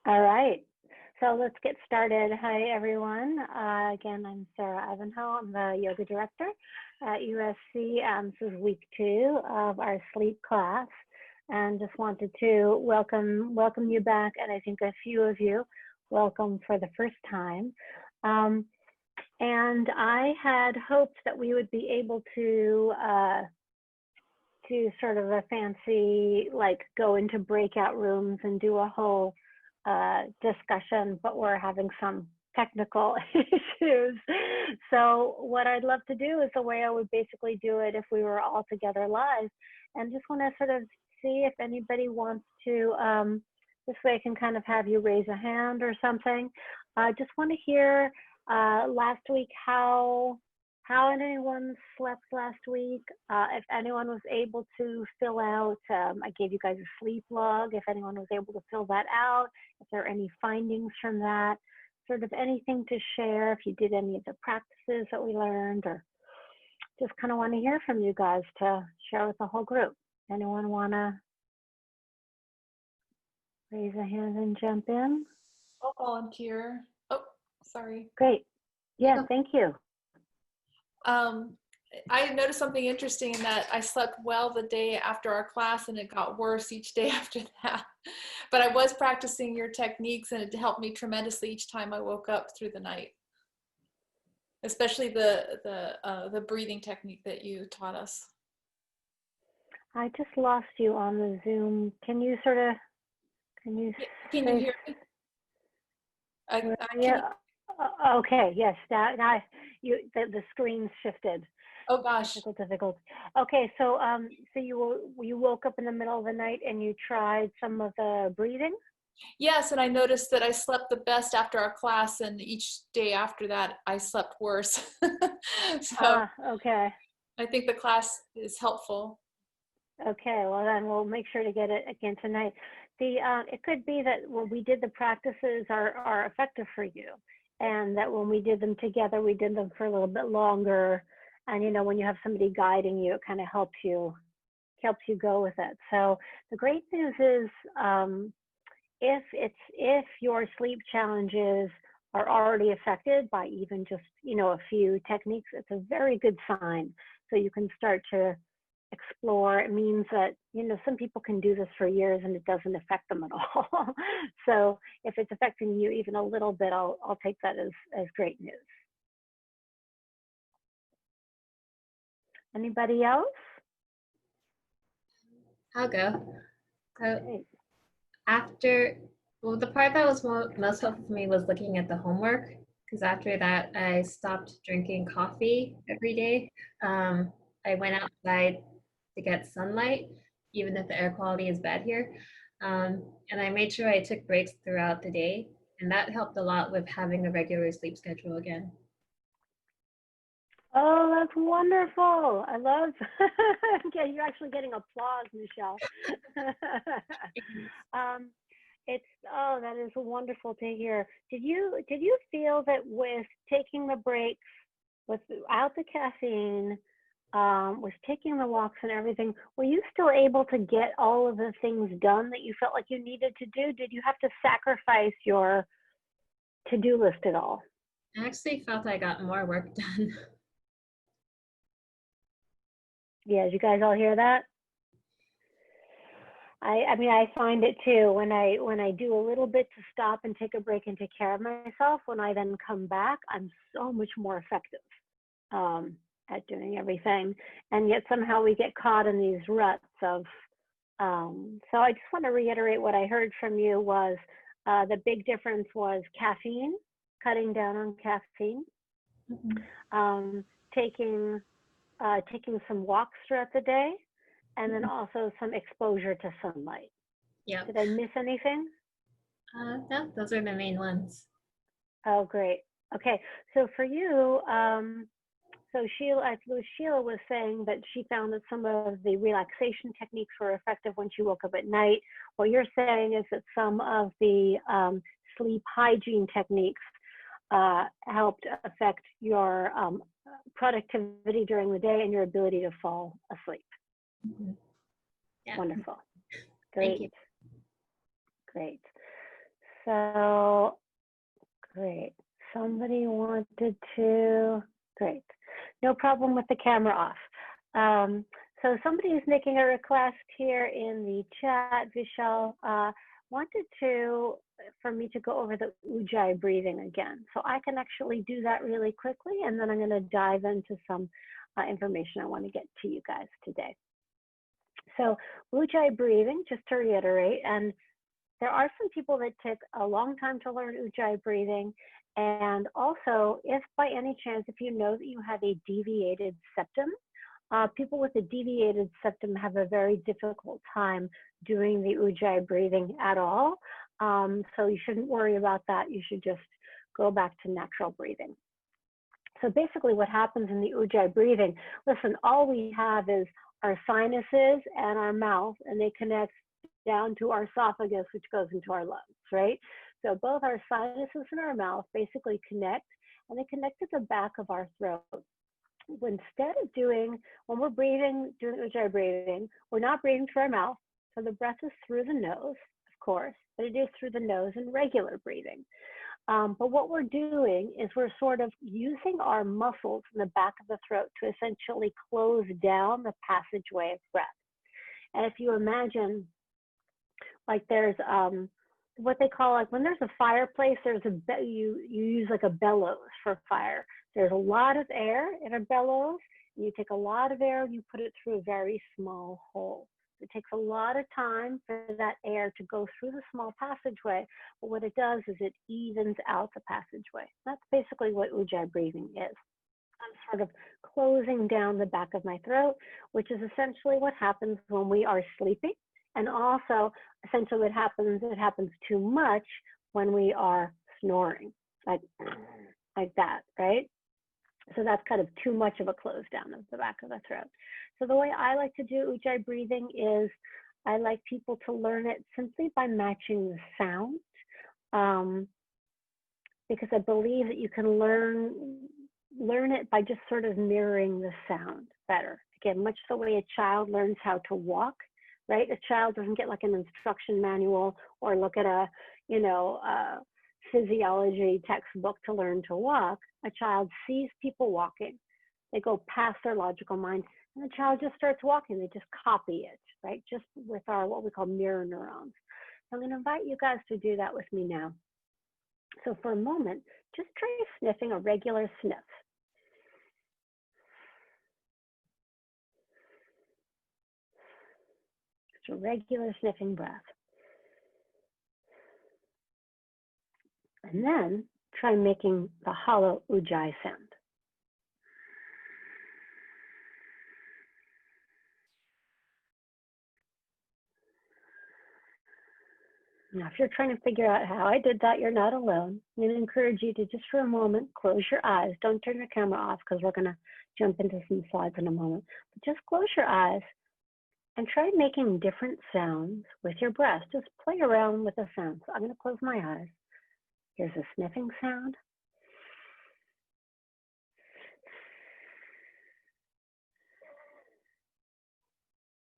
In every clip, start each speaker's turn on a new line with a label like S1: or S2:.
S1: All right, so let's get started. Hi, everyone. Again, I'm Sarah Ivanhoe. I'm the yoga director at USC. This is week 2 of our sleep class, and just wanted to welcome you back, and I think a few of you welcome for the first time. And I had hoped that we would be able to sort of a fancy, like, go into breakout rooms and do a whole discussion, but we're having some technical issues. So what I'd love to do is the way I would basically do it if we were all together live, and just want to sort of see if anybody wants to, this way I can kind of have you raise a hand or something. I just want to hear last week how anyone slept last week, if anyone was able to fill out, I gave you guys a sleep log, if anyone was able to fill that out, if there are any findings from that, sort of anything to share, if you did any of the practices that we learned, or just kind of want to hear from you guys to share with the whole group. Anyone want to raise a hand and jump in?
S2: I'll volunteer. Oh, sorry.
S1: Great. Yeah, thank you.
S2: I noticed something interesting in that I slept well the day after our class, and it got worse each day after that. But I was practicing your techniques, and it helped me tremendously each time I woke up through the night. Especially the breathing technique that you taught us.
S1: I just lost you on the Zoom. Can you hear me? Yeah. Okay. Yes. The screen shifted.
S2: Oh gosh.
S1: Difficult. Okay. So so you woke up in the middle of the night and you tried some of the breathing?
S2: Yes, and I noticed that I slept the best after our class, and each day after that I slept worse. So
S1: okay.
S2: I think the class is helpful.
S1: Okay, well then we'll make sure to get it again tonight. It could be that when we did the practices are effective for you, and that when we did them together, we did them for a little bit longer. And you know, when you have somebody guiding you, it kind of helps you go with it. So the great news is, if your sleep challenges are already affected by even just, you know, a few techniques, it's a very good sign. So you can start to explore. It means that, you know, some people can do this for years and it doesn't affect them at all. So if it's affecting you even a little bit, I'll take that as great news. Anybody else?
S3: I'll go. So the part that was most helpful for me was looking at the homework, because after that I stopped drinking coffee every day. I went outside to get sunlight, even if the air quality is bad here. And I made sure I took breaks throughout the day, and that helped a lot with having a regular sleep schedule again.
S1: Oh, that's wonderful. I love, okay, you're actually getting applause, Michelle. That is wonderful to hear. Did you feel that with taking the breaks, without the caffeine, with taking the walks and everything, were you still able to get all of the things done that you felt like you needed to do? Did you have to sacrifice your to-do list at all?
S3: I actually felt I got more work done.
S1: Yeah, did you guys all hear that? I mean, I find it too, when I do a little bit to stop and take a break and take care of myself, when I then come back, I'm so much more effective at doing everything. And yet somehow we get caught in these ruts of, so I just want to reiterate what I heard from you was the big difference was caffeine, cutting down on caffeine, taking some walks throughout the day, and then also some exposure to sunlight.
S3: Yeah.
S1: Did I miss anything?
S3: No, those are the main ones.
S1: Oh, great. Okay, so for you, so Sheila was saying that she found that some of the relaxation techniques were effective when she woke up at night. What you're saying is that some of the sleep hygiene techniques helped affect your productivity during the day and your ability to fall asleep.
S3: Yeah.
S1: Wonderful. Great.
S3: Thank you.
S1: Great. So, great. Somebody wanted to, great. No problem with the camera off. So somebody is making a request here in the chat, Vishal, wanted for me to go over the Ujjayi breathing again. So I can actually do that really quickly, and then I'm gonna dive into some information I wanna get to you guys today. So Ujjayi breathing, just to reiterate, and there are some people that take a long time to learn Ujjayi breathing. And also, if by any chance, if you know that you have a deviated septum, people with a deviated septum have a very difficult time doing the Ujjayi breathing at all. So you shouldn't worry about that. You should just go back to natural breathing. So basically what happens in the Ujjayi breathing, listen, all we have is our sinuses and our mouth, and they connect down to our esophagus, which goes into our lungs, right? So both our sinuses and our mouth basically connect, and they connect to the back of our throat. Instead of when we're doing Ujjayi breathing, we're not breathing through our mouth. So the breath is through the nose, of course, but it is through the nose in regular breathing. But what we're doing is we're sort of using our muscles in the back of the throat to essentially close down the passageway of breath. And if you imagine, like there's what they call, like when there's a fireplace, you use like a bellows for fire. There's a lot of air in a bellows, and you take a lot of air and you put it through a very small hole. It takes a lot of time for that air to go through the small passageway, but what it does is it evens out the passageway. That's basically what Ujjayi breathing is. I'm sort of closing down the back of my throat, which is essentially what happens when we are sleeping. And also, essentially what happens, it happens too much when we are snoring, like that, right? So that's kind of too much of a close down of the back of the throat. So the way I like to do Ujjayi breathing is I like people to learn it simply by matching the sound, because I believe that you can learn it by just sort of mirroring the sound better. Again, much the way a child learns how to walk, right? A child doesn't get like an instruction manual or look at a physiology textbook to learn to walk. A child sees people walking. They go past their logical mind, and the child just starts walking. They just copy it, right? Just with our what we call mirror neurons. So I'm going to invite you guys to do that with me now. So for a moment, just try sniffing a regular sniff. Just a regular sniffing breath. And then try making the hollow Ujjayi sound. Now, if you're trying to figure out how I did that, you're not alone. I'm going to encourage you to just for a moment, close your eyes. Don't turn your camera off because we're going to jump into some slides in a moment. But just close your eyes and try making different sounds with your breath. Just play around with the sounds. So I'm going to close my eyes. Here's a sniffing sound.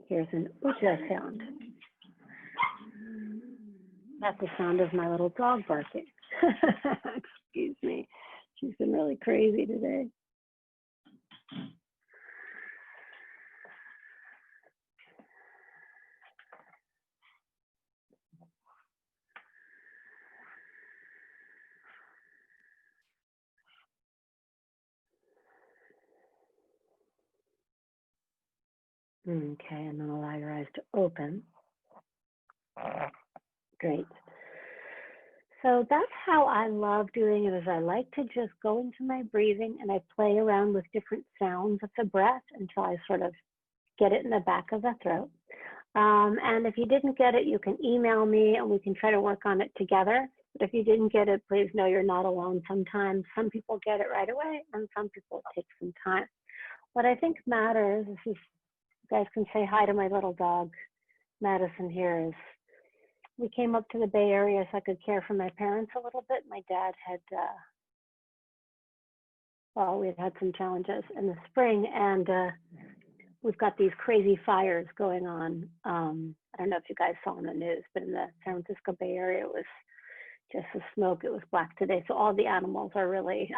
S1: Here's an Ujjayi sound. That's the sound of my little dog barking. Excuse me. She's been really crazy today. Okay, and then allow your eyes to open. Great. So that's how I love doing it, is I like to just go into my breathing and I play around with different sounds of the breath until I sort of get it in the back of the throat. And if you didn't get it, you can email me and we can try to work on it together. But if you didn't get it, please know you're not alone. Sometimes some people get it right away and some people take some time. What I think matters is, you guys can say hi to my little dog, Madison here, is we came up to the Bay Area so I could care for my parents a little bit. My dad had, we had some challenges in the spring, and we've got these crazy fires going on. I don't know if you guys saw in the news, but in the San Francisco Bay Area, it was just the smoke. It was black today, so all the animals are really,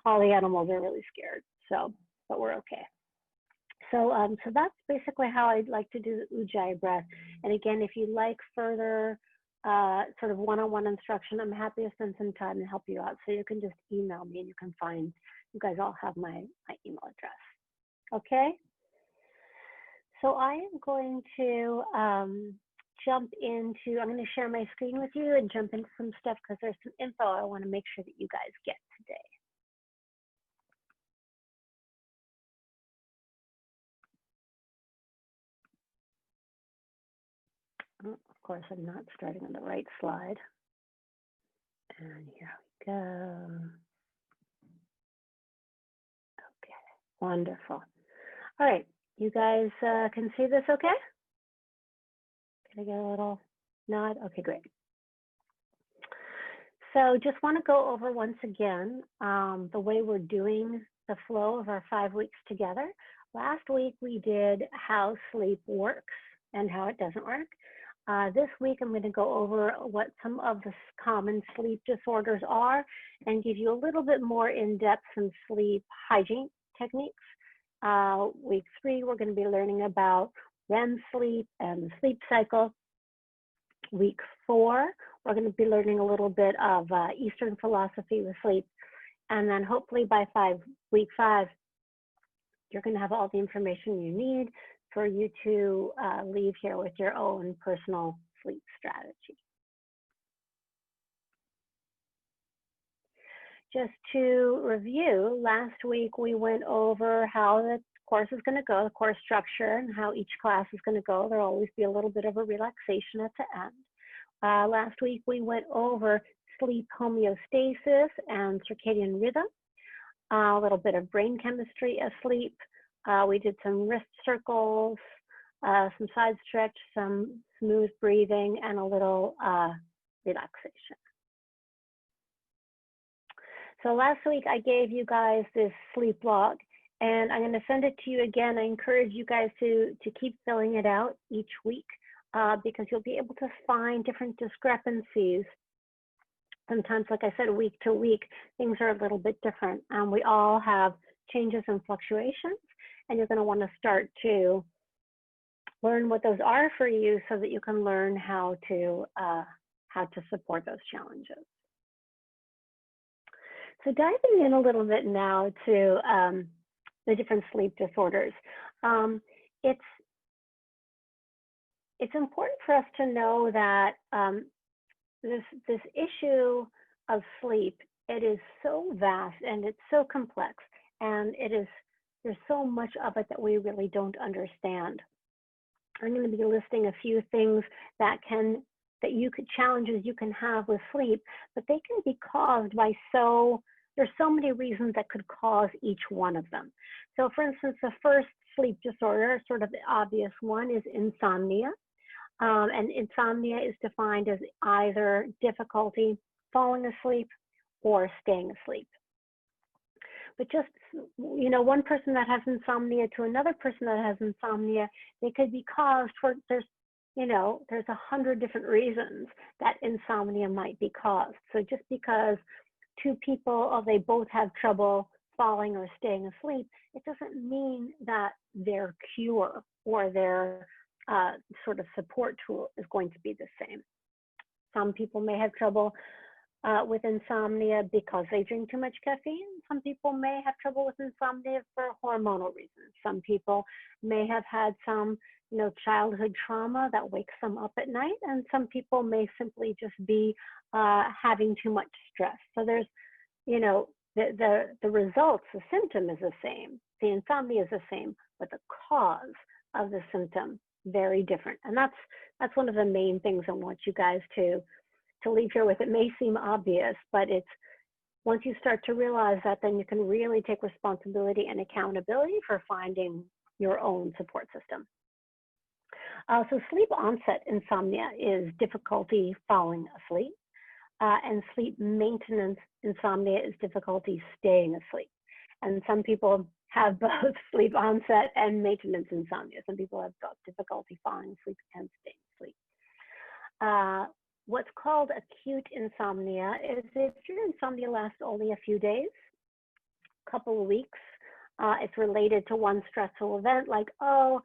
S1: all the animals are really scared. So, but we're okay. So, so that's basically how I'd like to do the Ujjayi breath. And again, if you'd like further sort of one-on-one instruction, I'm happy to spend some time and help you out. So you can just email me, and you can find, you guys all have my email address. Okay. So I am going to jump into, I'm going to share my screen with you and jump into some stuff because there's some info I want to make sure that you guys get today. Oh, of course, I'm not starting on the right slide. And here we go. Okay, wonderful. All right, you guys can see this okay? Can I get a little nod? Okay, great. So just want to go over once again the way we're doing the flow of our 5 weeks together. Last week we did how sleep works and how it doesn't work. This week I'm going to go over what some of the common sleep disorders are and give you a little bit more in-depth some sleep hygiene techniques. Week 3 we're going to be learning about REM sleep and the sleep cycle. Week 4 we're going to be learning a little bit of Eastern philosophy with sleep, and then hopefully by week 5 you're going to have all the information you need for you to leave here with your own personal sleep strategy. Just to review, last week we went over how the course is going to go, the course structure, and how each class is going to go. There'll always be a little bit of a relaxation at the end. Last week we went over sleep homeostasis and circadian rhythm, a little bit of brain chemistry asleep. We did some wrist circles, some side stretch, some smooth breathing, and a little relaxation. So last week I gave you guys this sleep log, and I'm going to send it to you again. I encourage you guys to keep filling it out each week because you'll be able to find different discrepancies. Sometimes, like I said, week to week, things are a little bit different. We all have changes and fluctuations, and you're going to want to start to learn what those are for you so that you can learn how to support those challenges. So diving in a little bit now to the different sleep disorders. It's important for us to know that this issue of sleep, it is so vast and it's so complex, and there's so much of it that we really don't understand. I'm going to be listing a few things challenges you can have with sleep, but they can be caused by there's so many reasons that could cause each one of them. So for instance, the first sleep disorder, sort of the obvious one, is insomnia. And insomnia is defined as either difficulty falling asleep or staying asleep. But just, one person that has insomnia to another person that has insomnia, they could be caused there's 100 different reasons that insomnia might be caused. So just because two people, they both have trouble falling or staying asleep, it doesn't mean that their cure or their sort of support tool is going to be the same. Some people may have trouble with insomnia because they drink too much caffeine. Some people may have trouble with insomnia for hormonal reasons. Some people may have had some, childhood trauma that wakes them up at night, and some people may simply just be having too much stress. So there's, the results, the symptom is the same. The insomnia is the same, but the cause of the symptom very different. And that's one of the main things I want you guys to leave here with. It may seem obvious, but it's once you start to realize that, then you can really take responsibility and accountability for finding your own support system. So sleep onset insomnia is difficulty falling asleep, and sleep maintenance insomnia is difficulty staying asleep. And some people have both sleep onset and maintenance insomnia. Some people have got difficulty falling asleep and staying asleep. What's called acute insomnia is if your insomnia lasts only a few days, couple of weeks. It's related to one stressful event, like, oh,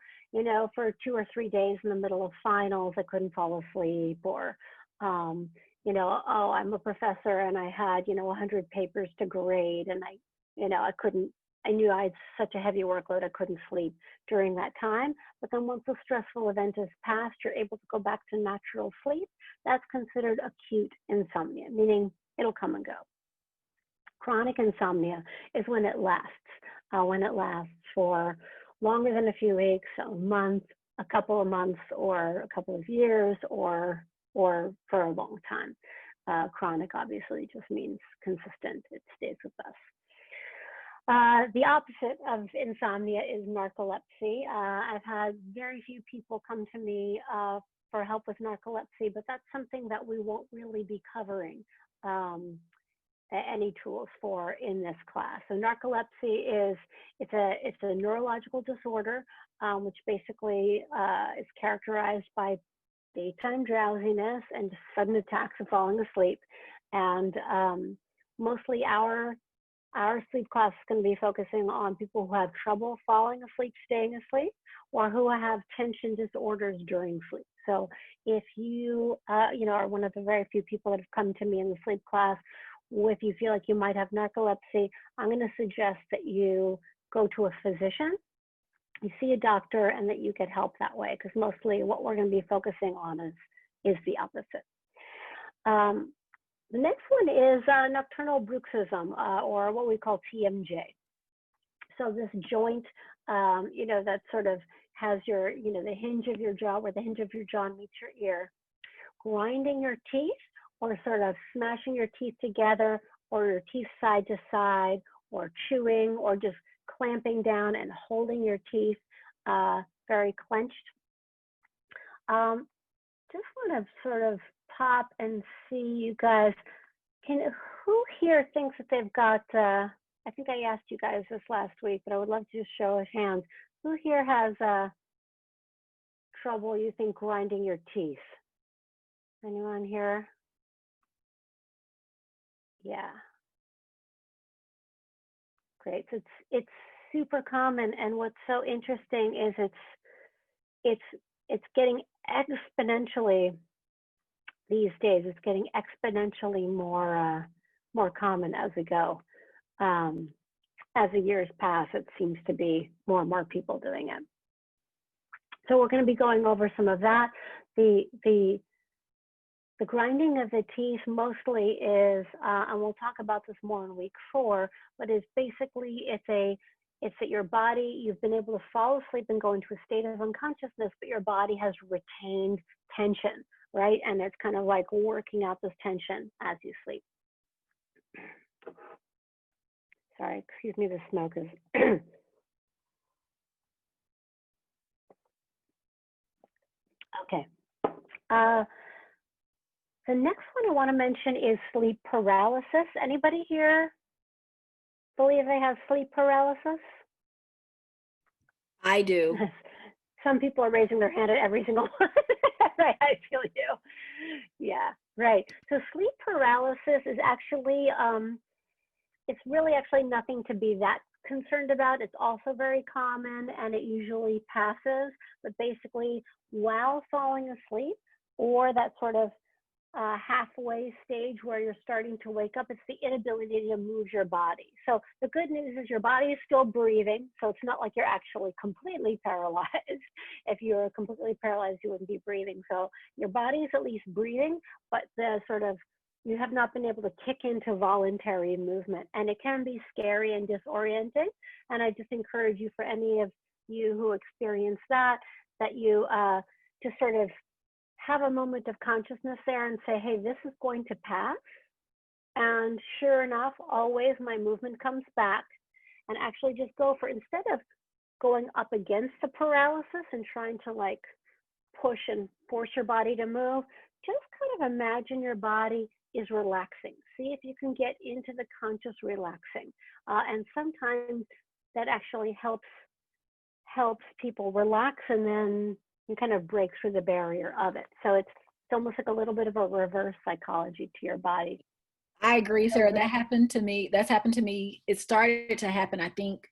S1: for 2 or 3 days in the middle of finals, I couldn't fall asleep, or, oh, I'm a professor and I had, 100 papers to grade, and I knew I had such a heavy workload, I couldn't sleep during that time. But then once the stressful event is past, you're able to go back to natural sleep. That's considered acute insomnia, meaning it'll come and go. Chronic insomnia is when it lasts for longer than a few weeks, a month, a couple of months, or a couple of years, or for a long time. Chronic obviously just means consistent. It stays with us. The opposite of insomnia is narcolepsy. I've had very few people come to me for help with narcolepsy, but that's something that we won't really be covering any tools for in this class. So narcolepsy it's a neurological disorder, which basically is characterized by daytime drowsiness and sudden attacks of falling asleep. And mostly our sleep class is going to be focusing on people who have trouble falling asleep, staying asleep, or who have tension disorders during sleep. So if you are one of the very few people that have come to me in the sleep class, if you feel like you might have narcolepsy, I'm going to suggest that you go to a physician, you see a doctor, and that you get help that way, because mostly what we're going to be focusing on is the opposite. The next one is nocturnal bruxism, or what we call TMJ. So this joint, that sort of has your, the hinge of your jaw, where the hinge of your jaw meets your ear, grinding your teeth, or sort of smashing your teeth together, or your teeth side to side, or chewing, or just clamping down and holding your teeth very clenched. Just want to sort of pop and see you guys. Who here thinks that they've got, I think I asked you guys this last week, but I would love to just show of hands. Who here has trouble, you think, grinding your teeth? Anyone here? Yeah. Great. So it's super common, and what's so interesting is it's getting exponentially these days. It's getting exponentially more common as we go. As the years pass, it seems to be more and more people doing it. So we're going to be going over some of that. The grinding of the teeth mostly is, and we'll talk about this more in week 4, but it's basically, it's that your body, you've been able to fall asleep and go into a state of unconsciousness, but your body has retained tension, right? And it's kind of like working out this tension as you sleep. Sorry, excuse me, the smoke is. Okay. The next one I want to mention is sleep paralysis. Anybody here believe they have sleep paralysis?
S4: I do.
S1: Some people are raising their hand at every single one. Right, I feel you. Yeah, right. So sleep paralysis is actually, it's really actually nothing to be that concerned about. It's also very common, and it usually passes. But basically, while falling asleep, or that sort of halfway stage where you're starting to wake up, it's the inability to move your body. So the good news is your body is still breathing, so it's not like you're actually completely paralyzed. If you're completely paralyzed, you wouldn't be breathing. So your body is at least breathing, but you have not been able to kick into voluntary movement, and it can be scary and disorienting. And I just encourage you, for any of you who experience that you just sort of have a moment of consciousness there and say, hey, this is going to pass. And sure enough, always my movement comes back, and actually just go for, instead of going up against the paralysis and trying to like push and force your body to move, just kind of imagine your body is relaxing. See if you can get into the conscious relaxing. And sometimes that actually helps people relax, and then you kind of break through the barrier of it. So almost like a little bit of a reverse psychology to your body.
S4: I agree, Sarah. That happened to me. That's happened to me. It started to happen, I think,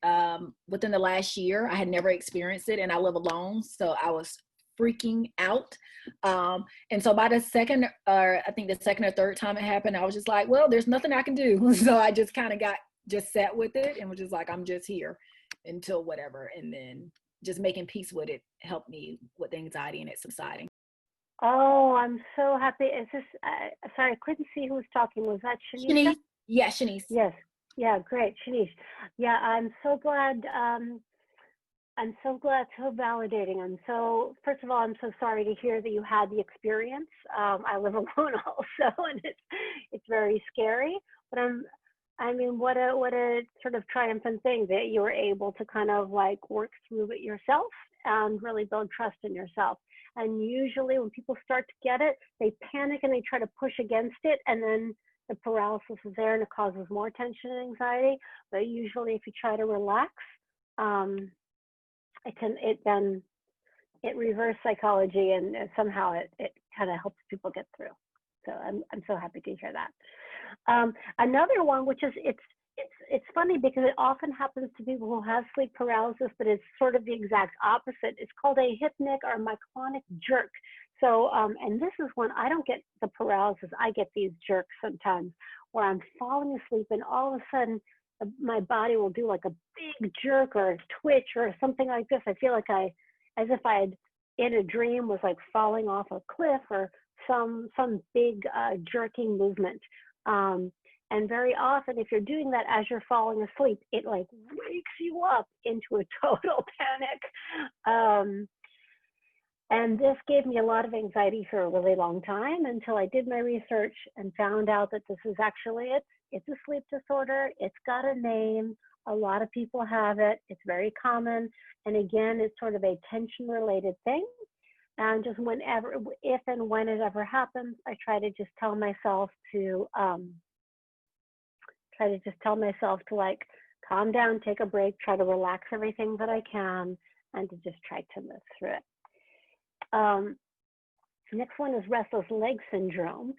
S4: within the last year. I had never experienced it, and I live alone, so I was freaking out. And so by the second, or I think the second or third time it happened, I was just like, well, there's nothing I can do. So I just kind of just sat with it and was just like, I'm just here until whatever. And then just making peace with it helped me with the anxiety and it subsiding.
S1: Oh, I'm so happy. Is this, sorry, I couldn't see who was talking. Was that Shanice?
S4: Shanice? Yeah, Shanice.
S1: Yes. Yeah, great. Shanice. Yeah, I'm so glad. So validating. First of all, I'm so sorry to hear that you had the experience. I live alone also, and it's very scary, but what a sort of triumphant thing that you were able to kind of like work through it yourself and really build trust in yourself. And usually when people start to get it, they panic and they try to push against it, and then the paralysis is there and it causes more tension and anxiety. But usually if you try to relax, it reverse psychology, and somehow it kind of helps people get through. So I'm so happy to hear that. Another one, which is it's funny because it often happens to people who have sleep paralysis, but it's sort of the exact opposite. It's called a hypnic or myclonic jerk. So, and this is when I don't get the paralysis, I get these jerks sometimes where I'm falling asleep and all of a sudden my body will do like a big jerk or a twitch or something like this. I feel like as if I had in a dream was like falling off a cliff or some big jerking movement. And very often, if you're doing that as you're falling asleep, it like wakes you up into a total panic. And this gave me a lot of anxiety for a really long time until I did my research and found out that this is actually it. It's a sleep disorder. It's got a name. A lot of people have it. It's very common. And again, it's sort of a tension-related thing. And just whenever, if and when it ever happens, I try to just tell myself to like calm down, take a break, try to relax everything that I can, and to just try to move through it. Next one is restless leg syndrome.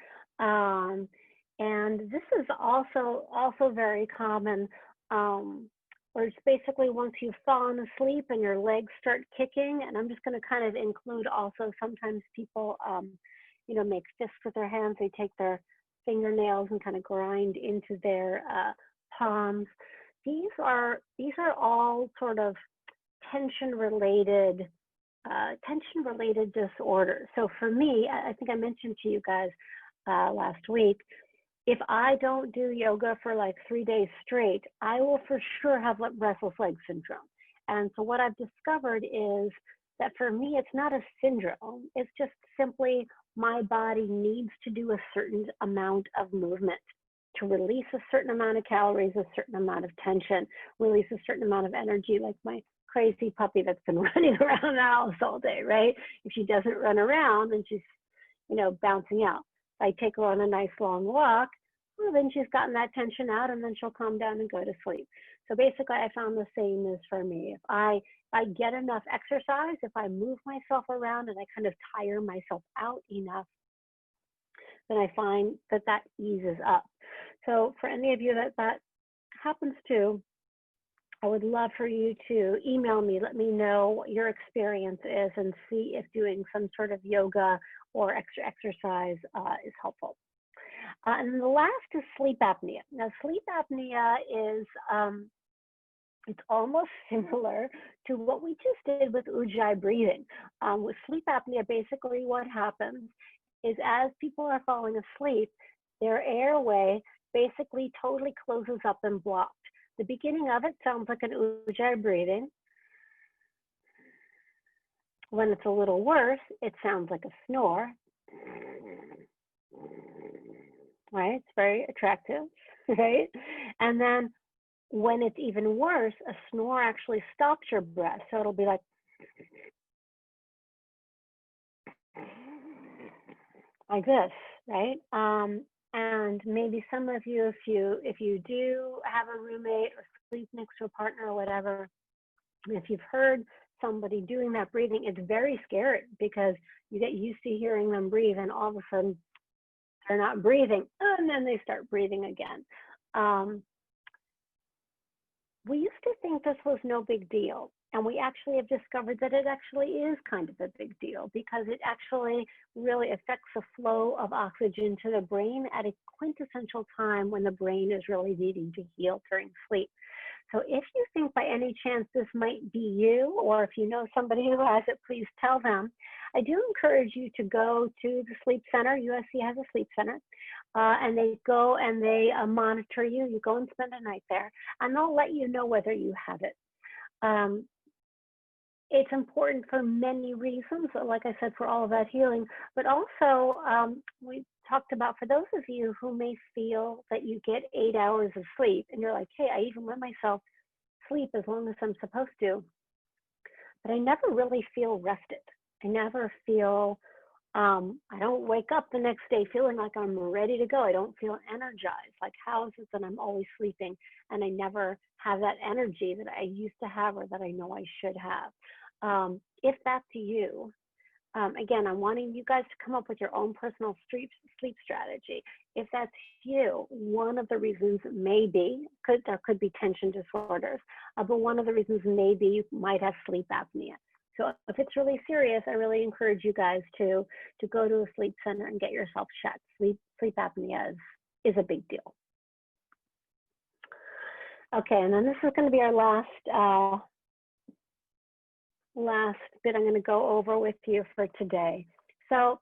S1: And this is also very common, where it's basically once you've fallen asleep and your legs start kicking, and I'm just going to kind of include also sometimes people, make fists with their hands. They take their fingernails and kind of grind into their palms. These are all sort of tension-related disorders. So for me, I think I mentioned to you guys last week, if I don't do yoga for like 3 days straight, I will for sure have restless leg syndrome. And so what I've discovered is that for me, it's not a syndrome. It's just simply my body needs to do a certain amount of movement to release a certain amount of calories, a certain amount of tension, release a certain amount of energy, like my crazy puppy that's been running around the house all day, right? If she doesn't run around, then she's, bouncing out. If I take her on a nice long walk, well, then she's gotten that tension out and then she'll calm down and go to sleep. So basically I found the same is for me. If I get enough exercise, if I move myself around and I kind of tire myself out enough, then I find that eases up. So for any of you that happens to, I would love for you to email me, let me know what your experience is and see if doing some sort of yoga or extra exercise is helpful. And the last is sleep apnea. Now, sleep apnea is, it's almost similar to what we just did with Ujjayi breathing. With sleep apnea, basically what happens is as people are falling asleep, their airway basically totally closes up and blocked. The beginning of it sounds like an Ujjayi breathing. When it's a little worse, it sounds like a snore. Right? It's very attractive, right? And then when it's even worse, a snore actually stops your breath. So it'll be like, this, right? And maybe some of you, if you do have a roommate or sleep next to a partner or whatever, if you've heard somebody doing that breathing, it's very scary because you get used to hearing them breathe and all of a sudden they're not breathing and then they start breathing again. We used to think this was no big deal. And we actually have discovered that it actually is kind of a big deal because it actually really affects the flow of oxygen to the brain at a quintessential time when the brain is really needing to heal during sleep. So if you think by any chance this might be you, or if you know somebody who has it, please tell them. I do encourage you to go to the sleep center. USC has a sleep center. And they go and they monitor you. You go and spend a night there, and they'll let you know whether you have it. It's important for many reasons, like I said, for all of that healing, but also we talked about for those of you who may feel that you get 8 hours of sleep and you're like, hey, I even let myself sleep as long as I'm supposed to, but I never really feel rested. I never feel, I don't wake up the next day feeling like I'm ready to go. I don't feel energized. Like, how is it that I'm always sleeping and I never have that energy that I used to have or that I know I should have? If that's you, again, I'm wanting you guys to come up with your own personal sleep strategy. If that's you, one of the reasons may be, there could be tension disorders, but one of the reasons may be you might have sleep apnea. So if it's really serious, I really encourage you guys to go to a sleep center and get yourself checked. Sleep apnea is a big deal. Okay, and then this is going to be our last bit I'm going to go over with you for today. So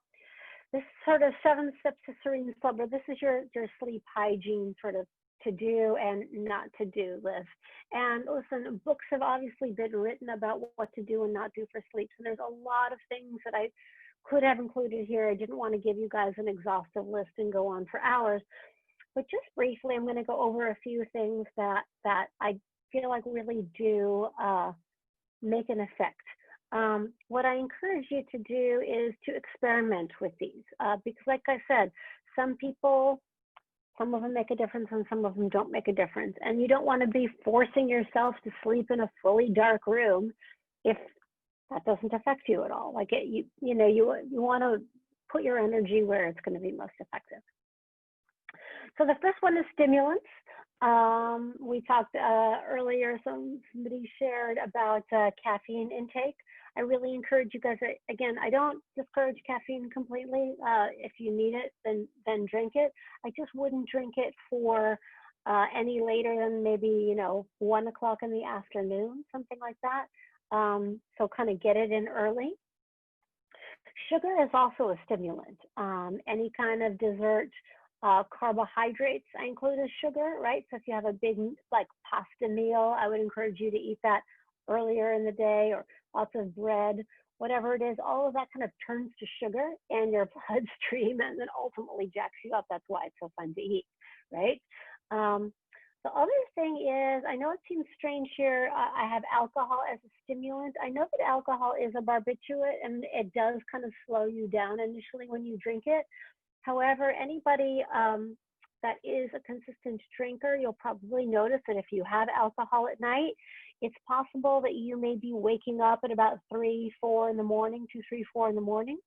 S1: this sort of 7 steps to serene slumber, this is your sleep hygiene sort of to do and not to do list. And listen, books have obviously been written about what to do and not do for sleep. So there's a lot of things that I could have included here. I didn't want to give you guys an exhaustive list and go on for hours. But just briefly, I'm going to go over a few things that I feel like really do make an effect. What I encourage you to do is to experiment with these because like I said, some of them make a difference and some of them don't make a difference. And you don't want to be forcing yourself to sleep in a fully dark room if that doesn't affect you at all. Like you want to put your energy where it's going to be most effective. So the first one is stimulants. We talked earlier, somebody shared about caffeine intake. I really encourage you guys, again, I don't discourage caffeine completely. If you need it, then drink it. I just wouldn't drink it for any later than maybe, 1 o'clock in the afternoon, something like that. So kind of get it in early. Sugar is also a stimulant. Any kind of dessert, carbohydrates I include as sugar, right? So if you have a big like pasta meal, I would encourage you to eat that earlier in the day, or lots of bread, whatever it is. All of that kind of turns to sugar in your bloodstream and then ultimately jacks you up. That's why it's so fun to eat, right? The other thing is, I know it seems strange here, I have alcohol as a stimulant. I know that alcohol is a barbiturate and it does kind of slow you down initially when you drink it. However, anybody that is a consistent drinker, you'll probably notice that if you have alcohol at night, it's possible that you may be waking up at about 3, 4 in the morning, 2, 3, 4 in the morning.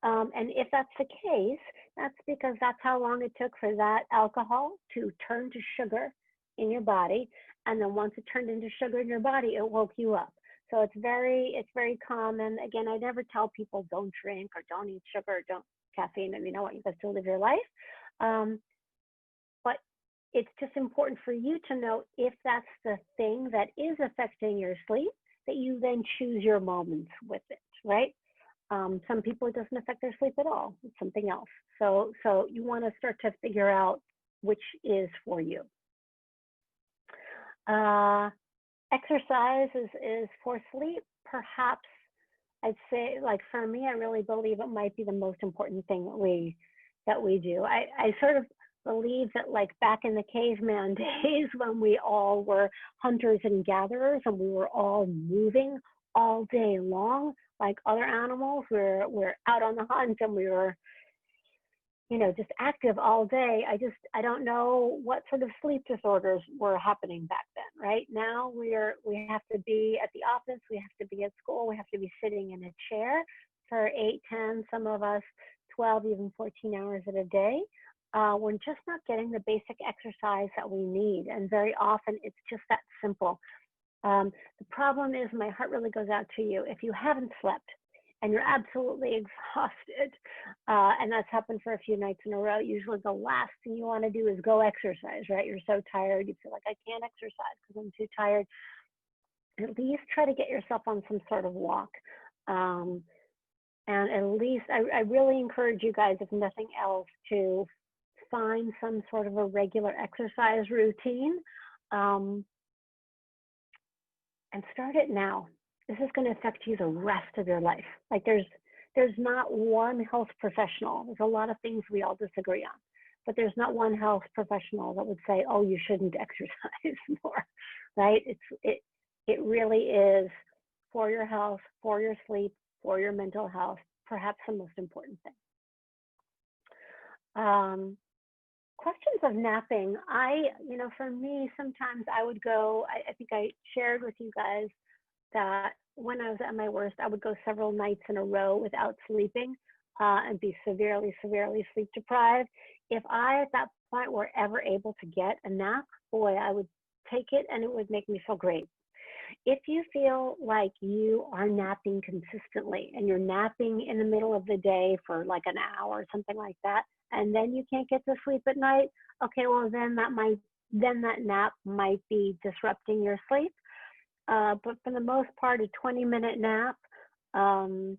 S1: And if that's the case, that's because that's how long it took for that alcohol to turn to sugar in your body. And then once it turned into sugar in your body, it woke you up. So it's very common. Again, I never tell people don't drink or don't eat sugar or don't caffeine. I mean, I want you guys to live your life. But it's just important for you to know if that's the thing that is affecting your sleep, that you then choose your moments with it, right? Some people, it doesn't affect their sleep at all. It's something else. So you want to start to figure out which is for you. Exercise is for sleep. Perhaps I'd say, like for me, I really believe it might be the most important thing that we do. I sort of believe that, like back in the caveman days when we all were hunters and gatherers and we were all moving all day long, like other animals, we're out on the hunt and we were just active all day. I don't know what sort of sleep disorders were happening back then. Right now, we have to be at the office, we have to be at school, we have to be sitting in a chair for 8, 10, some of us 12, even 14 hours at a day. We're just not getting the basic exercise that we need, and very often it's just that simple. The problem is, my heart really goes out to you if you haven't slept and you're absolutely exhausted, and that's happened for a few nights in a row. Usually the last thing you want to do is go exercise, right? You're so tired, you feel like, I can't exercise because I'm too tired. At least try to get yourself on some sort of walk. And at least, I really encourage you guys, if nothing else, to find some sort of a regular exercise routine, and start it now. This is going to affect you the rest of your life. Like, there's not one health professional. There's a lot of things we all disagree on, but there's not one health professional that would say, oh, you shouldn't exercise more, right? It really is for your health, for your sleep, for your mental health, perhaps the most important thing. Questions of napping. For me, sometimes I would go, I think I shared with you guys that when I was at my worst, I would go several nights in a row without sleeping, and be severely, severely sleep deprived. If I, at that point, were ever able to get a nap, boy, I would take it, and it would make me feel great. If you feel like you are napping consistently and you're napping in the middle of the day for like an hour or something like that, and then you can't get to sleep at night, okay, well then that nap might be disrupting your sleep. But for the most part, a 20-minute nap, I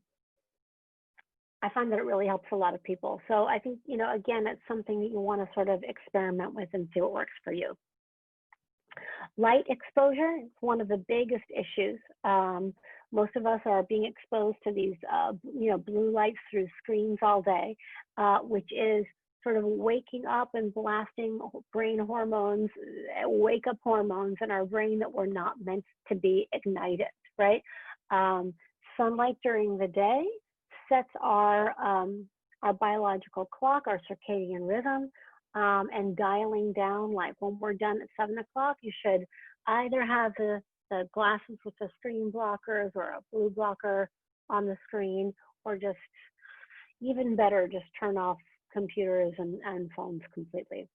S1: find that it really helps a lot of people. So I think, again, it's something that you want to sort of experiment with and see what works for you. Light exposure is one of the biggest issues. Most of us are being exposed to these, blue lights through screens all day, which is sort of waking up and blasting brain hormones, wake up hormones in our brain that were not meant to be ignited, right? Sunlight during the day sets our biological clock, our circadian rhythm, and dialing down, like when we're done at 7 o'clock, you should either have the glasses with the screen blockers or a blue blocker on the screen, or just even better, just turn off computers and phones completely.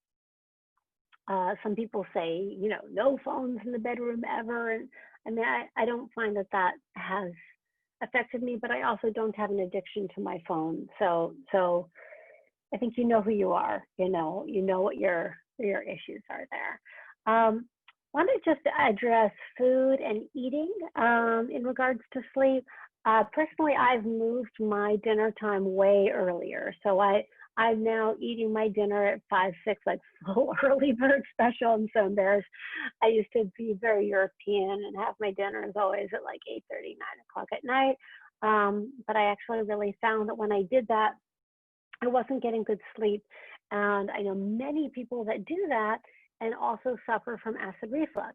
S1: Some people say, no phones in the bedroom ever. And I mean, I don't find that has affected me, but I also don't have an addiction to my phone. So I think you know who you are, you know what your issues are there. Want to just address food and eating in regards to sleep. Personally, I've moved my dinner time way earlier. So I'm now eating my dinner at 5, 6, like full early bird special. I'm so embarrassed. I used to be very European and have my dinners always at like 8:30, 9 o'clock at night. But I actually really found that when I did that, I wasn't getting good sleep. And I know many people that do that and also suffer from acid reflux,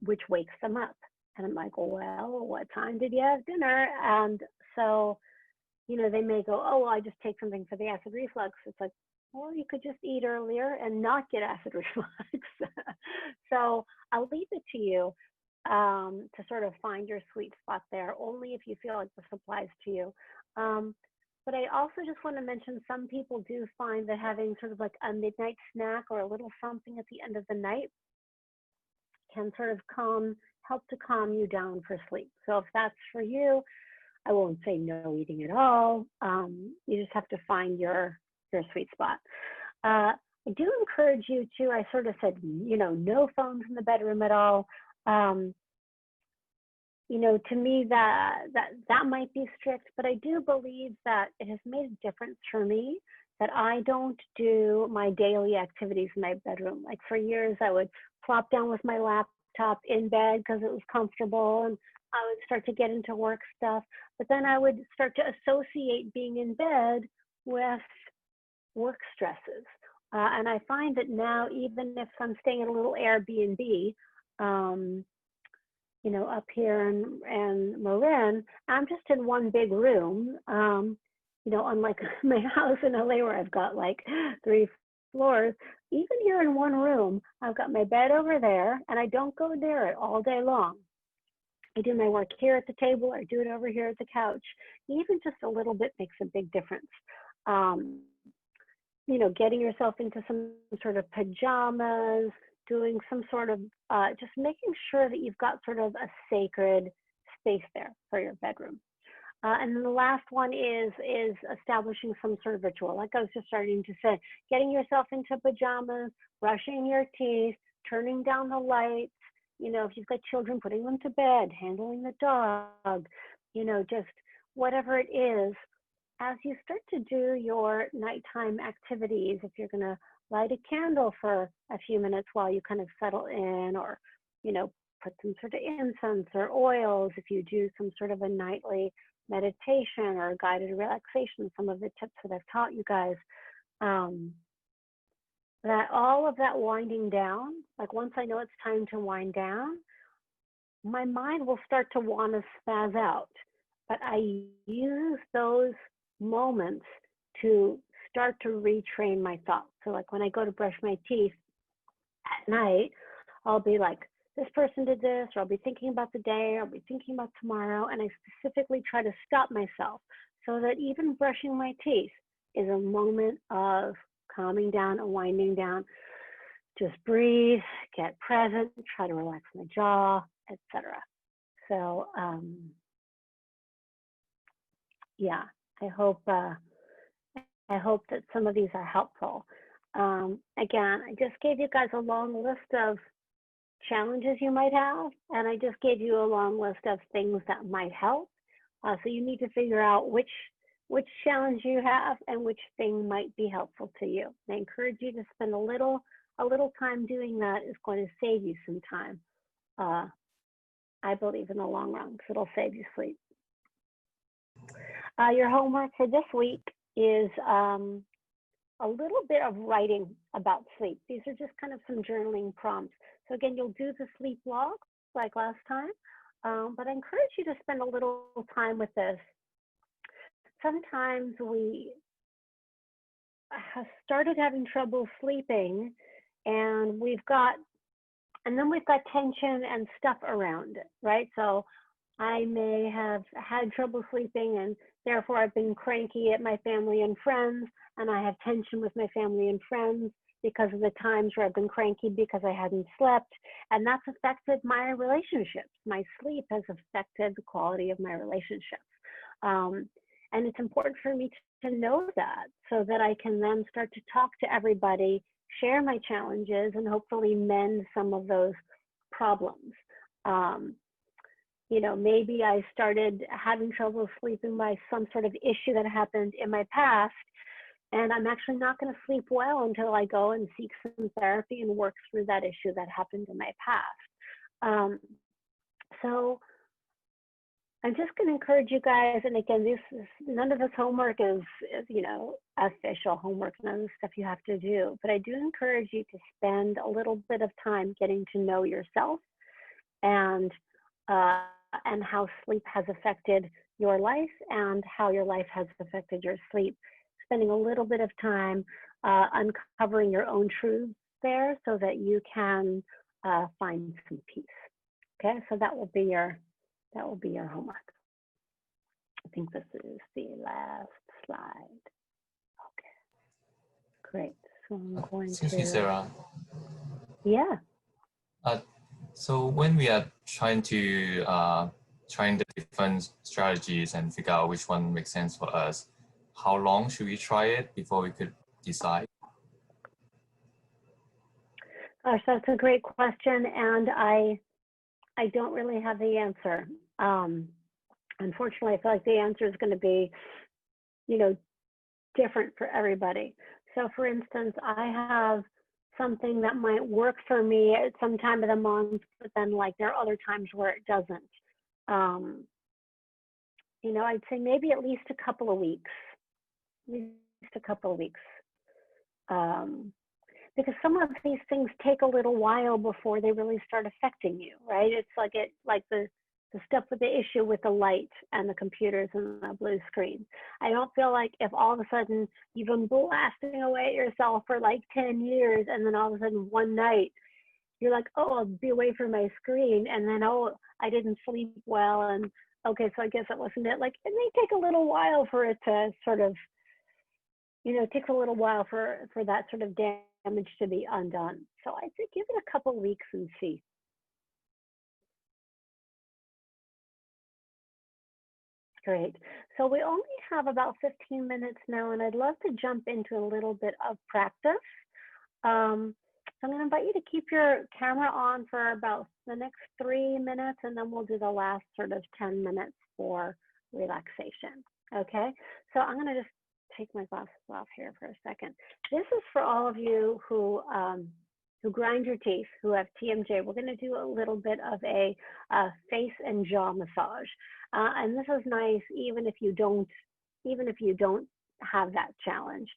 S1: which wakes them up. And I'm like, well, what time did you have dinner? And so, they may go, oh, well, I just take something for the acid reflux. It's like, well, you could just eat earlier and not get acid reflux. So I'll leave it to you to sort of find your sweet spot there, only if you feel like this applies to you. But I also just want to mention, some people do find that having sort of like a midnight snack or a little something at the end of the night can sort of help to calm you down for sleep. So if that's for you, I won't say no eating at all. You just have to find your sweet spot. I do encourage you to, I sort of said, no phones in the bedroom at all. To me that might be strict, but I do believe that it has made a difference for me that I don't do my daily activities in my bedroom. Like for years, I would plop down with my laptop in bed because it was comfortable, and I would start to get into work stuff. But then I would start to associate being in bed with work stresses. And I find that now, even if I'm staying in a little Airbnb, up here in Marin, I'm just in one big room. you know, unlike my house in LA where I've got like 3 floors, even here in one room, I've got my bed over there and I don't go near it all day long. I do my work here at the table, I do it over here at the couch. Even just a little bit makes a big difference. Um, you know, getting yourself into some sort of pajamas, doing some sort of, just making sure that you've got sort of a sacred space there for your bedroom. And then the last one is establishing some sort of ritual. Like I was just starting to say, getting yourself into pajamas, brushing your teeth, turning down the lights, you know, if you've got children, putting them to bed, handling the dog, you know, just whatever it is. As you start to do your nighttime activities, if you're going to light a candle for a few minutes while you kind of settle in, or, you know, put some sort of incense or oils, if you do some sort of a nightly meditation or guided relaxation, some of the tips that I've taught you guys, that all of that winding down, like once I know it's time to wind down, my mind will start to want to spaz out. But I use those moments to start to retrain my thoughts. So like when I go to brush my teeth at night, I'll be like, this person did this, or I'll be thinking about the day, or I'll be thinking about tomorrow. And I specifically try to stop myself so that even brushing my teeth is a moment of calming down and winding down. Just breathe, get present, try to relax my jaw, etc. So yeah, I hope that some of these are helpful. Again, I just gave you guys a long list of challenges you might have, and I just gave you a long list of things that might help. So you need to figure out which challenge you have and which thing might be helpful to you. I encourage you to spend a little time doing that. Is going to save you some time. I believe in the long run, because it'll save you sleep. Your homework for this week is a little bit of writing about sleep. These are just kind of some journaling prompts. So again, you'll do the sleep log like last time, but I encourage you to spend a little time with this. Sometimes we have started having trouble sleeping, and then we've got tension and stuff around it, right? So I may have had trouble sleeping, and therefore I've been cranky at my family and friends, and I have tension with my family and friends because of the times where I've been cranky because I hadn't slept, and that's affected my relationships. My sleep has affected the quality of my relationships. And it's important for me to know that, so that I can then start to talk to everybody, share my challenges, and hopefully mend some of those problems. You know, maybe I started having trouble sleeping by some sort of issue that happened in my past, and I'm actually not going to sleep well until I go and seek some therapy and work through that issue that happened in my past. So I'm just going to encourage you guys, and again, none of this homework is, you know, official homework, none of the stuff you have to do, but I do encourage you to spend a little bit of time getting to know yourself and how sleep has affected your life and how your life has affected your sleep. Spending a little bit of time uncovering your own truths there, so that you can find some peace. Okay, so that will be your homework. I think this is the last slide. Okay, great. So I'm going
S5: Excuse me, Sarah.
S1: Yeah.
S5: So when we are trying the different strategies and figure out which one makes sense for us, how long should we try it before we could decide?
S1: Gosh, that's a great question, and I don't really have the answer. Unfortunately, I feel like the answer is going to be, you know, different for everybody. So for instance, I have something that might work for me at some time of the month, but then like there are other times where it doesn't. You know, I'd say maybe at least a couple of weeks, because some of these things take a little while before they really start affecting you, right? It's like the stuff with the issue with the light and the computers and the blue screen. I don't feel like if all of a sudden you've been blasting away at yourself for like 10 years and then all of a sudden one night you're like, oh, I'll be away from my screen, and then, oh, I didn't sleep well, and okay, so I guess that wasn't it. Like, it may take a little while for it to sort of, it takes a little while for that sort of damage to be undone. So I'd say give it a couple weeks and see. Great. So we only have about 15 minutes now, and I'd love to jump into a little bit of practice. So I'm going to invite you to keep your camera on for about the next 3 minutes, and then we'll do the last sort of 10 minutes for relaxation. Okay, so I'm going to just take my glasses off here for a second. This is for all of you who grind your teeth, who have TMJ. We're going to do a little bit of a face and jaw massage, and this is nice even if you don't have that challenge.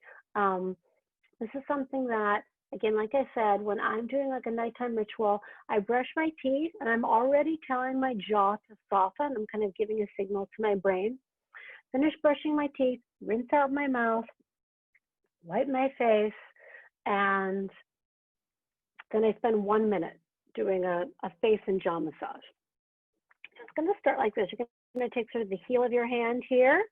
S1: This is something that, again, like I said, when I'm doing like a nighttime ritual, I brush my teeth and I'm already telling my jaw to soften. I'm kind of giving a signal to my brain. Finish brushing my teeth, rinse out my mouth, wipe my face, and then I spend 1 minute doing a face and jaw massage. It's going to start like this. You're going to take sort of the heel of your hand here,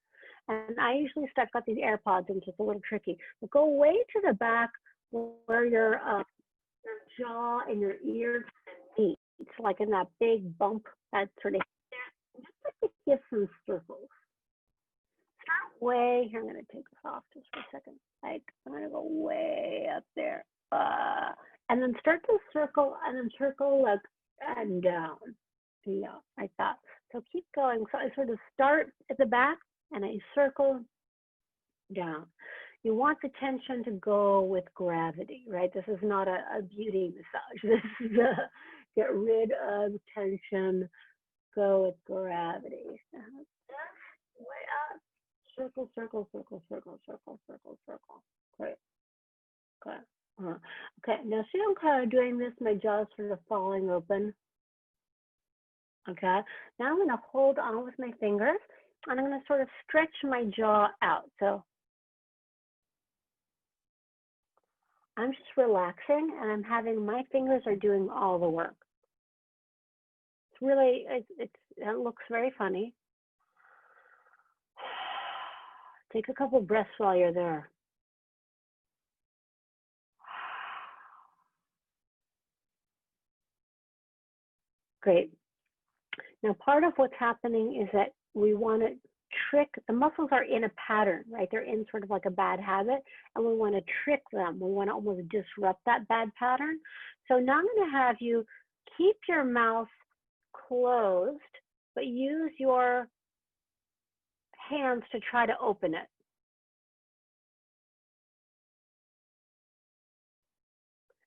S1: and I usually I've got these AirPods in, so it's a little tricky. But go way to the back where your jaw and your ears meet. It's like in that big bump that sort of, just like to give some circles. Start way, here I'm going to take this off just for a second. Like, I'm going to go way up there. And then start to circle, and then circle like and down. Yeah, like that. So keep going. So I sort of start at the back and I circle down. You want the tension to go with gravity, right? This is not a beauty massage. This is a get rid of tension, go with gravity. Way up. Circle, circle, circle, circle, circle, circle, circle. Great. Good. Okay, now see I'm kind of doing this, my jaw's sort of falling open. Okay, now I'm going to hold on with my fingers and I'm going to sort of stretch my jaw out. So I'm just relaxing and I'm having my fingers are doing all the work. It's really, it looks very funny. Take a couple breaths while you're there. Great. Now, part of what's happening is that we want to trick, the muscles are in a pattern, right? They're in sort of like a bad habit, and we want to trick them. We want to almost disrupt that bad pattern. So now I'm going to have you keep your mouth closed, but use your hands to try to open it.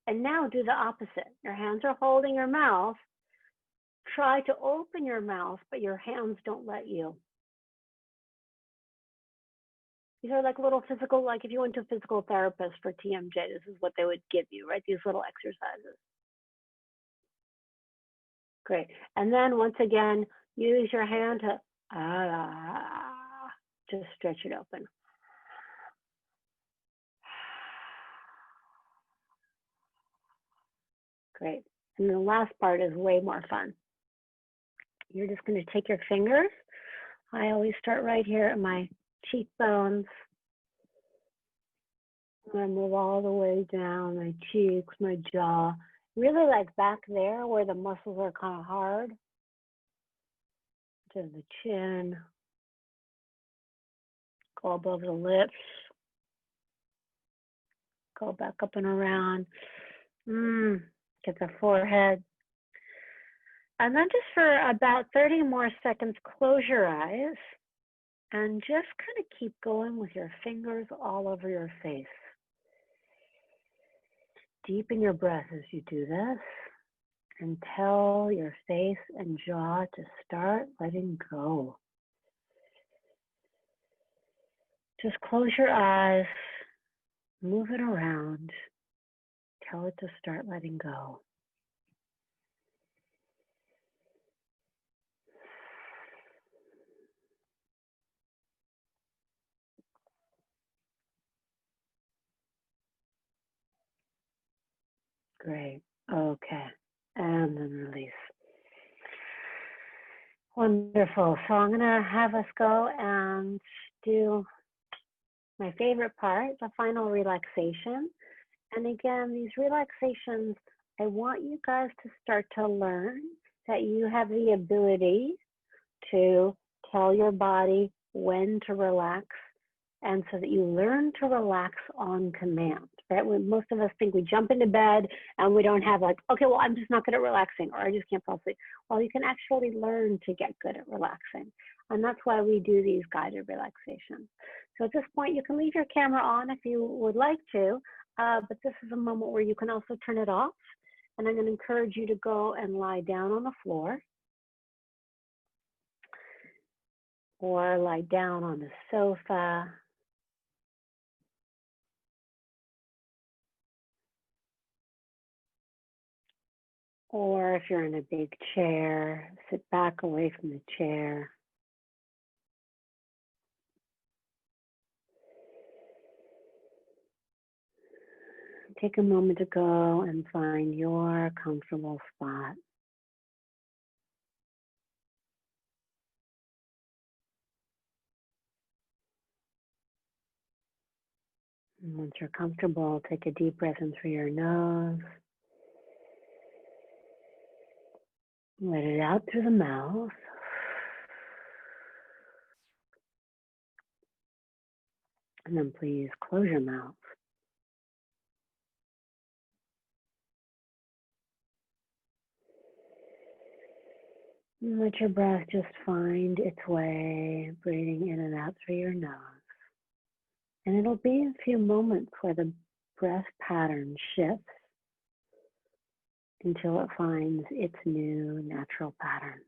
S1: And now do the opposite. Your hands are holding your mouth. Try to open your mouth, but your hands don't let you. These are like little physical, like if you went to a physical therapist for TMJ, this is what they would give you, right? These little exercises. Great. And then once again, use your hand to just stretch it open. Great. And the last part is way more fun. You're just going to take your fingers. I always start right here at my cheekbones. I'm going to move all the way down my cheeks, my jaw. Really like back there where the muscles are kind of hard. To the chin. Go above the lips. Go back up and around. Get the forehead. And then just for about 30 more seconds, close your eyes and just kind of keep going with your fingers all over your face. Deepen your breath as you do this and tell your face and jaw to start letting go. Just close your eyes, move it around, tell it to start letting go. Great. Okay. And then release. Wonderful. So I'm going to have us go and do my favorite part, the final relaxation. And again, these relaxations, I want you guys to start to learn that you have the ability to tell your body when to relax, and so that you learn to relax on command, right? When most of us think we jump into bed and we don't have like, okay, well, I'm just not good at relaxing, or I just can't fall asleep. Well, you can actually learn to get good at relaxing. And that's why we do these guided relaxations. So at this point, you can leave your camera on if you would like to, but this is a moment where you can also turn it off. And I'm going to encourage you to go and lie down on the floor, or lie down on the sofa, or if you're in a big chair, sit back away from the chair. Take a moment to go and find your comfortable spot. And once you're comfortable, take a deep breath in through your nose. Let it out through the mouth. And then please close your mouth. And let your breath just find its way, breathing in and out through your nose. And it'll be a few moments where the breath pattern shifts until it finds its new natural pattern.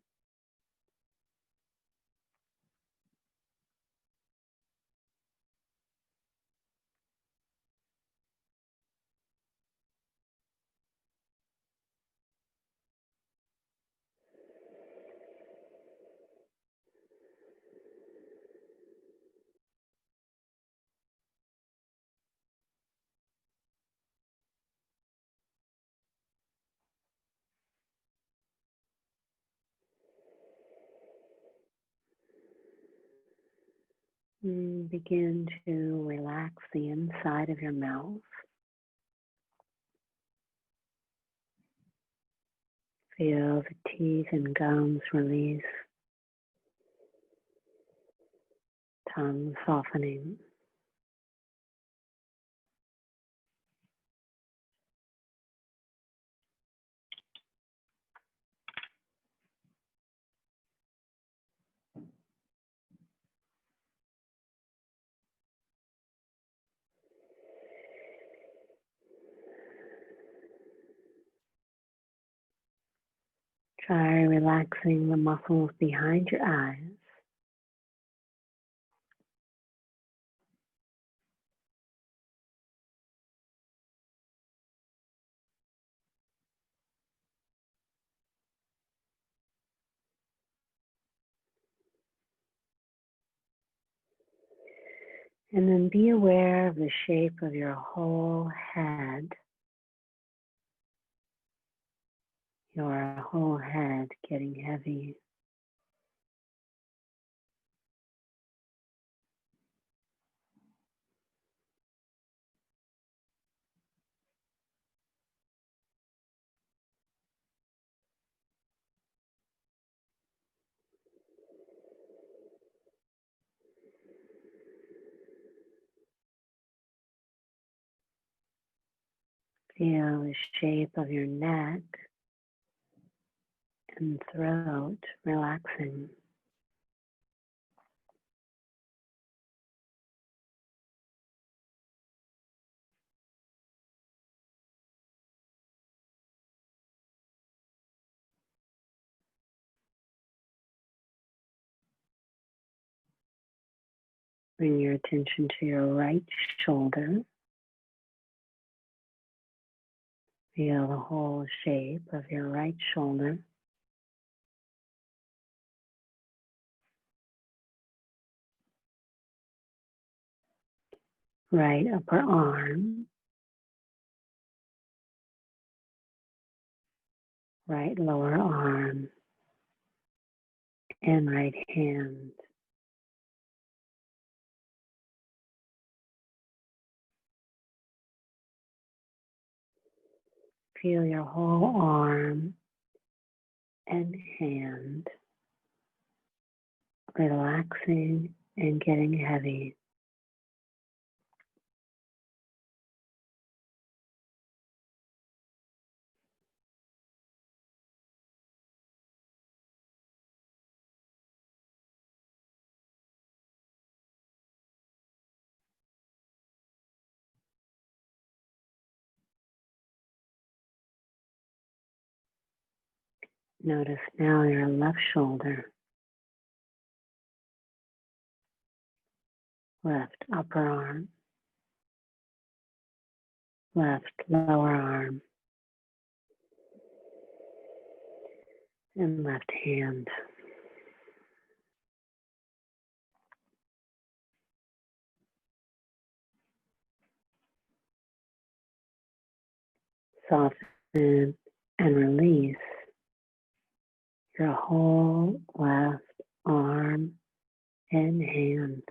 S1: Begin to relax the inside of your mouth. Feel the teeth and gums release, tongue softening. Try relaxing the muscles behind your eyes. And then be aware of the shape of your whole head. Your whole head getting heavy. Feel the shape of your neck and throat relaxing. Bring your attention to your right shoulder. Feel the whole shape of your right shoulder. Right upper arm. right lower arm, and right hand. Feel your whole arm and hand relaxing and getting heavy. Notice now your left shoulder, left upper arm, left lower arm, and left hand. Soften and release your whole left arm and hand.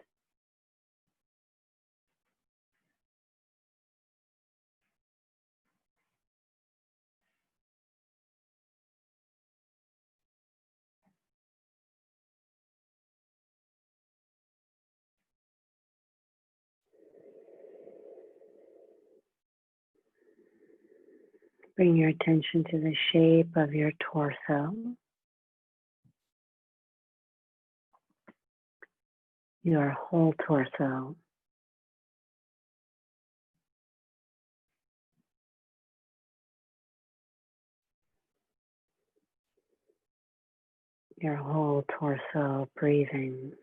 S1: Bring your attention to the shape of your torso, your whole torso. Your whole torso breathing.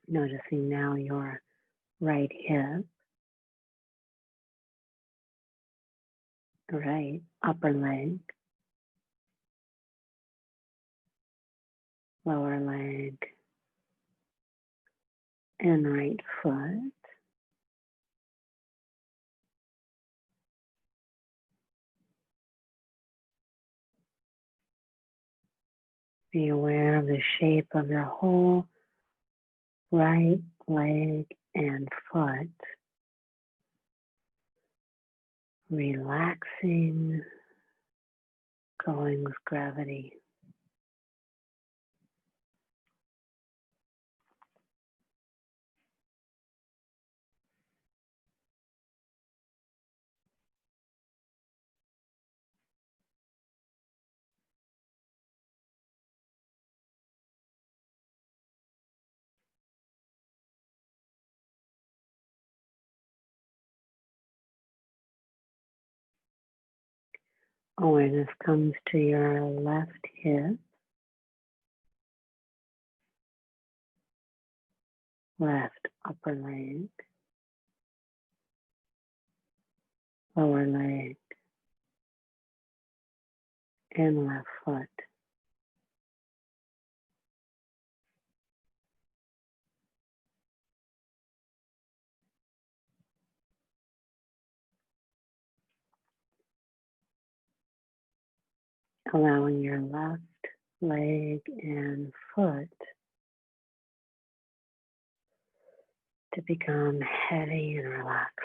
S1: Noticing now your right hip, right upper leg, lower leg, and right foot. Be aware of the shape of your whole right leg and foot. Relaxing, going with gravity. Awareness comes to your left hip, left upper leg, lower leg, and left foot. Allowing your left leg and foot to become heavy and relaxed.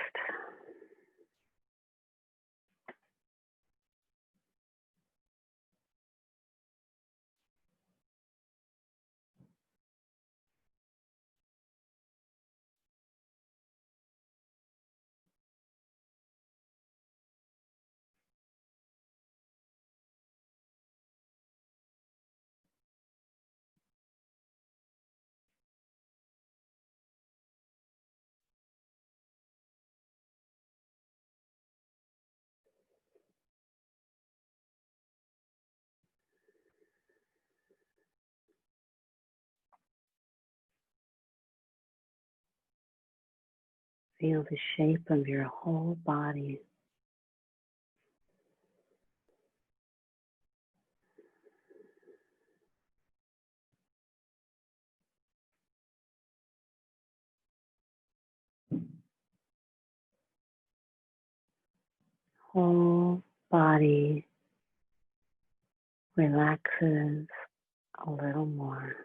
S1: Feel the shape of your whole body. Whole body relaxes a little more.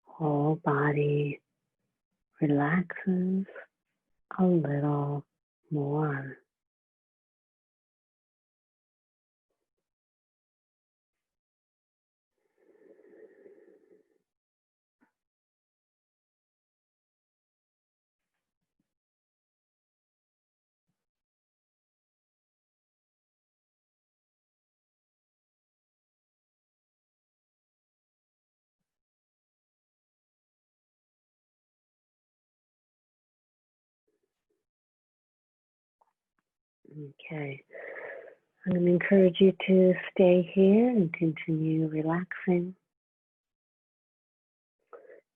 S1: Whole body relaxes a little more. Okay. I'm going to encourage you to stay here and continue relaxing.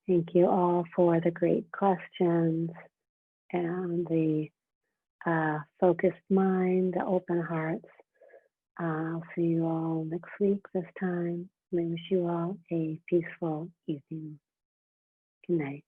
S1: Thank you all for the great questions and the focused mind, the open hearts. I'll see you all next week this time. I wish you all a peaceful evening. Good night.